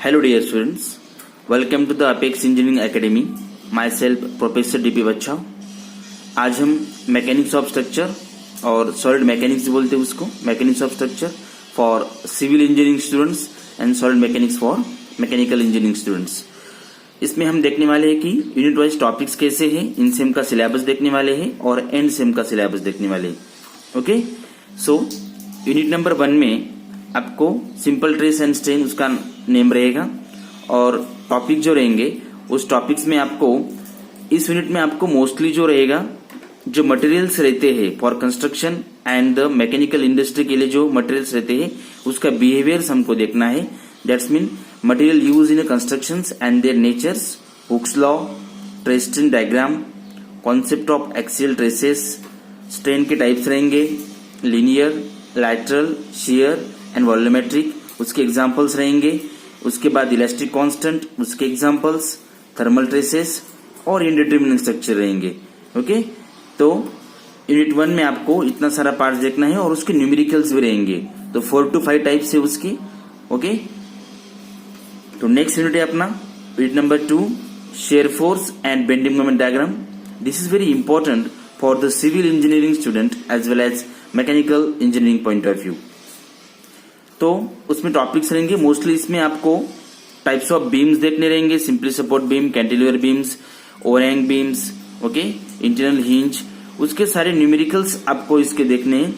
Hello dear students, welcome to the Apex Engineering Academy. Myself Professor D.P. बच्चा. आज हम mechanics of structure और solid mechanics बोलते हैं उसको, mechanics of structure for civil engineering students and solid mechanics for mechanical engineering students. इसमें हम देखने वाले हैं कि यूनिट वाइज टॉपिक्स कैसे हैं, इन सेम का सिलेबस देखने वाले हैं और एंड सेम का सिलेबस देखने वाले हैं. ओके, सो यूनिट नंबर 1 में आपको सिंपल ट्रेस एंड स्ट्रेन उसका नेम रहेगा और टॉपिक जो रहेंगे उस टॉपिक्स में आपको इस यूनिट में आपको मोस्टली जो रहेगा जो मटेरियल्स रहते हैं for construction and the mechanical industry के लिए जो मटेरियल्स रहते हैं उसका बिहेवियर्स हमको देखना है. That's mean material use in constructions and their natures, Hooke's law, stress strain diagram, concept of axial stresses, strain के टाइप्स रहेंगे, linear, lateral, shear and volumetric, उसके एग्जांपल्स रहेंगे. उसके बाद इलास्टिक कांस्टेंट, उसके एग्जांपल्स, थर्मल ट्रेसेस और indeterminate structure रहेंगे. Okay, तो यूनिट 1 में आपको इतना सारा पार्ट्स देखना है और उसके न्यूमेरिकल्स भी रहेंगे. तो 4 to 5 टाइप्स है उसकी. ओके, तो नेक्स्ट यूनिट है अपना unit number 2, shear force and bending moment diagram. This is very important for the civil engineering student as well as mechanical engineering point of view. तो उसमें टॉपिक्स रहेंगे mostly. इसमें आपको टाइप्स ऑफ बीम्स देखने रहेंगे, simply support beam, cantilever beams, overhang beams, okay, internal hinge, उसके सारे numericals आपको इसके देखने हैं.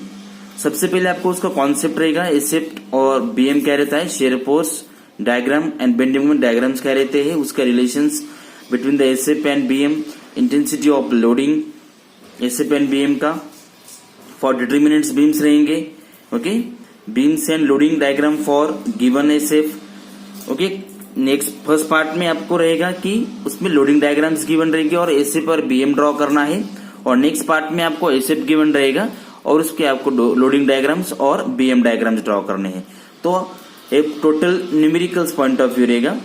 सबसे पहले आपको उसका कॉन्सेप्ट रहेगा, एसेप्ट और बीएम क्या रहता है, shear force diagram and bending moment diagrams क्या रहते हैं, उसका relations between the SF and BM, intensity of loading SF and BM का, फॉर डिटरमिनेंट्स बीम्स रहेंगे. Okay, beams and loading diagram for given SF. Okay, next first part में आपको रहेगा कि उसमें लोडिंग डायग्राम्स गिवन रहेंगे और एसेप और बीएम ड्रॉ करना है. और नेक्स्ट पार्ट में आपको एसेप गिवन रहेगा और उसके आपको लोडिंग डायग्राम्स और बीएम डायग्राम्स ड्रॉ करने हैं. तो एक total numericals point of view रहेगा.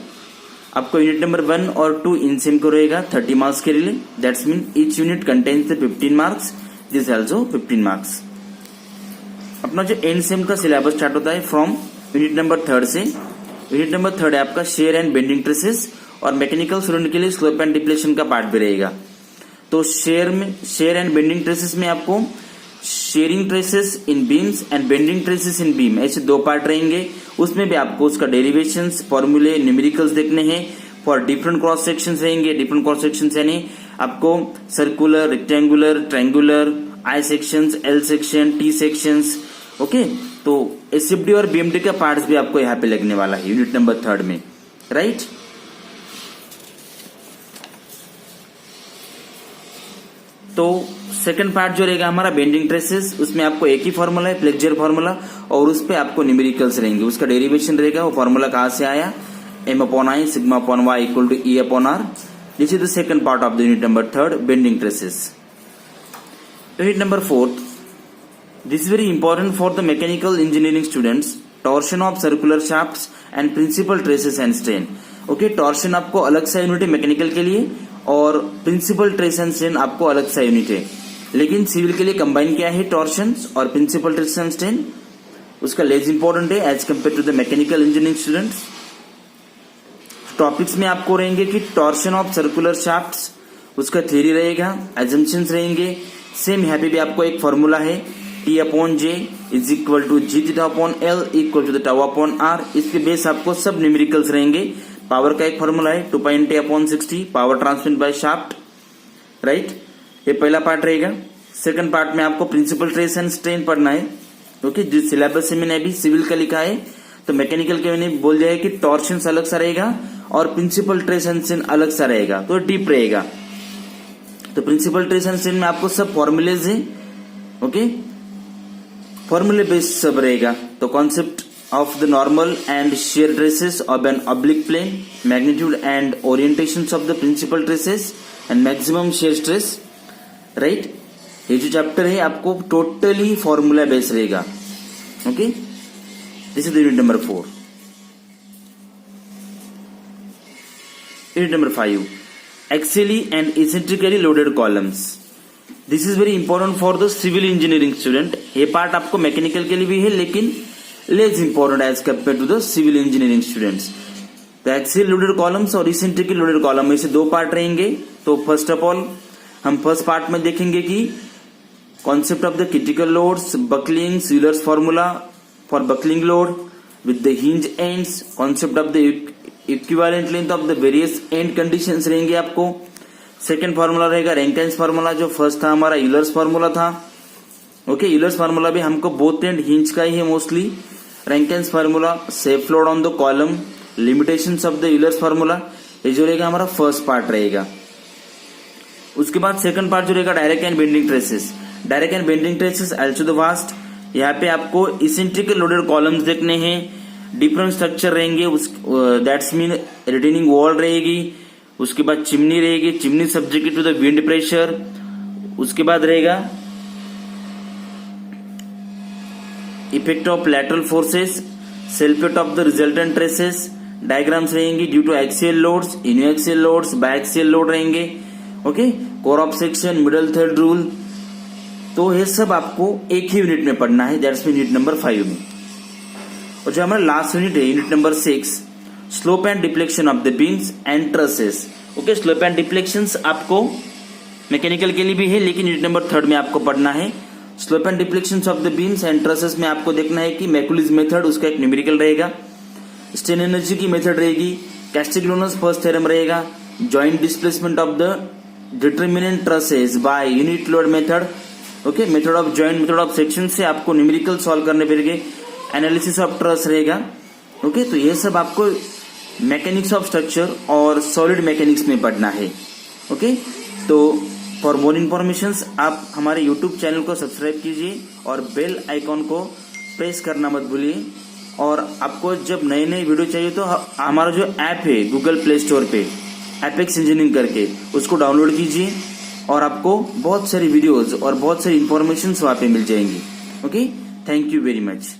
आपको यूनिट नंबर 1 और 2 इन सेम को रहेगा 30 मार्क्स के लिए. That's mean each unit contains the 15 marks. This also 15 marks. अपना जो एंड सेम का सिलेबस स्टार्ट होता है फ्रॉम यूनिट नंबर 3 से. यूनिट नंबर 3 है आपका शेयर एंड बेंडिंग ट्रेसेस और मैकेनिकल स्टूडेंट के लिए स्लोप एंड डिप्लेशन का पार्ट भी रहेगा. तो शेयर एंड बेंडिंग ट्रेसेस में आपको sharing traces in beams and bending traces in beam, ऐसे 2 पार्ट रहेंगे. उसमें भी आपको उसका डेरिवेशंस, फॉर्मूले, न्यूमेरिकल्स देखने हैं. फॉर डिफरेंट क्रॉस सेक्शंस रहेंगे. डिफरेंट क्रॉस सेक्शंस यानी आपको circular, rectangular, triangular, I sections, L section, T sections. Okay, तो एसएफडी और बीएमडी का पार्ट्स भी आपको यहाँ पे लगने वाला है यूनिट नंबर 3 में, राइट. तो सेकंड पार्ट जो रहेगा हमारा बेंडिंग ट्रेसेस, उसमें आपको एक ही फॉर्मूला है, फ्लेक्चर फॉर्मूला, और उस पे आपको न्यूमेरिकल्स रहेंगे. उसका डेरिवेशन रहेगा, वो फॉर्मूला कहां से आया, m/i σ/y = E/r. This is the second part of the unit number 3, bending traces. Unit number 4, this is very important for the mechanical engineering students, torsion of circular shafts and principal traces and strain. Okay, torsion आपको अलग सा unit है mechanical के लिए और principal stress and strain आपको अलग सा यूनिट है. लेकिन सिविल के लिए कंबाइन क्या है, टॉर्शन और प्रिंसिपल ट्रेस एंड स्ट्रेन, उसका लेस इंपॉर्टेंट है as compare to the mechanical engineering students. Topics में आपको रहेंगे कि टॉर्शन ऑफ सर्कुलर शाफ्ट्स, उसका थ्योरी रहेगा, एजम्पशंस रहेंगे. सेम यहाँ पे भी आपको एक फॉर्मूला है, T/J is equal to G∅L equal to the τ/r. इसके बेस आपको सब न्यूमेरिकल्स रहेंगे. पावर का एक फॉर्मूला है 2π/60, power transmit by shaft, right. ये पहला पार्ट रहेगा. सेकंड पार्ट में आपको प्रिंसिपल ट्रेस एंड स्ट्रेन पढ़ना है. ओके, जिस सिलेबस से मैंने अभी सिविल का लिखा है तो मैकेनिकल के मैंने बोल दिया है कि टॉर्शन अलग सा रहेगा और प्रिंसिपल ट्रेस एंड स्ट्रेन अलग सा रहेगा, तो डीप रहेगा. तो प्रिंसिपल ट्रेस एंड स्ट्रेन में आपको सब फॉर्मूलेज है. ओके, फॉर्मूले बेस्ड सब रहेगा. तो concept of the normal and shear stresses of an oblique plane, magnitude and orientations of the principal stresses and maximum shear stress, right. ये जो चैप्टर है आपको टोटली फॉर्मूला बेस्ड रहेगा. Okay, this is the unit number 4. Unit number 5, axially and eccentrically loaded columns. This is very important for the civil engineering student. ये part आपको mechanical के लिए भी है लेकिन less important as compare to the civil engineering students. तो axial loaded columns और eccentrically loaded column में से दो पार्ट रहेंगे। तो फर्स्ट ऑफ ऑल हम फर्स्ट पार्ट में देखेंगे कि concept of the critical loads, buckling, Euler's formula for buckling load with the hinge ends, concept of the equivalent length of the various end conditions रहेंगे आपको। Second formula रहेगा रैंकिन्स formula, जो first था हमारा Euler's formula था। Okay, Euler's formula भी हमको both end hinge का ही है mostly. Rankine's formula, safe load on the column, limitations of the Euler's formula, ये जो रहेगा हमारा फर्स्ट पार्ट रहेगा। उसके बाद सेकंड पार्ट जो रहेगा direct and bending stresses. Direct and bending stresses also the vast. यहाँ पे आपको इसेंट्रिकल लोडेड कॉलम्स देखने हैं, डिफरेंट स्ट्रक्चर रहेंगे, दैट्स मीन रिटेनिंग वॉल रहेगी। उसके बाद चिमनी रहेगी, chimney subjected to the wind pressure. उसके बाद रहेगा इफेक्ट ऑफ लैटरल फोर्सेस, सेल्फेट of the resultant stresses, diagrams रहेंगी due to axial loads, uniaxial loads, biaxial load रहेंगे। Okay, core of section, middle third rule, तो ये सब आपको एक ही यूनिट में पढ़ना है, दैट्स मीन यूनिट नंबर 5 में। और जो हमारा लास्ट यूनिट है, unit number 6, slope and deflection of the beams and trusses. Okay, slope and deflections आपको मैकेनिकल के लिए भी है, लेकिन यूनिट नंबर 3 में आपको पढ़ना है। Slope and deflections of the beams and trusses में आपको देखना है कि मैकुलिस मेथड, उसका एक न्यूमेरिकल रहेगा, स्ट्रेन एनर्जी की मेथड रहेगी, कैस्टिग्लियानोस फर्स्ट थ्योरम रहेगा, joint displacement of the determinant trusses by unit load method. Okay, method of joint, method of section से आपको न्यूमेरिकल सॉल्व करने पड़ेंगे, एनालिसिस ऑफ ट्रस रहेगा। ओके, तो ये सब आपको मैकेनिक्स ऑफ स्ट्रक्चर और सॉलिड मैकेनिक्स में पढ़ना है। ओके, तो फॉर मोर इन्फॉर्मेशन आप हमारे यूट्यूब चैनल को सब्सक्राइब कीजिए और बेल आइकॉन को प्रेस करना मत भूलिए। और आपको जब नए नए वीडियो चाहिए तो हमारा जो ऐप है गूगल प्ले स्टोर पे एपेक्स इंजीनियरिंग करके, उसको डाउनलोड कीजिए और आपको बहुत सारी वीडियोज और बहुत सारी इन्फॉर्मेशन वहां पे मिल जाएंगी। Okay, thank you very much.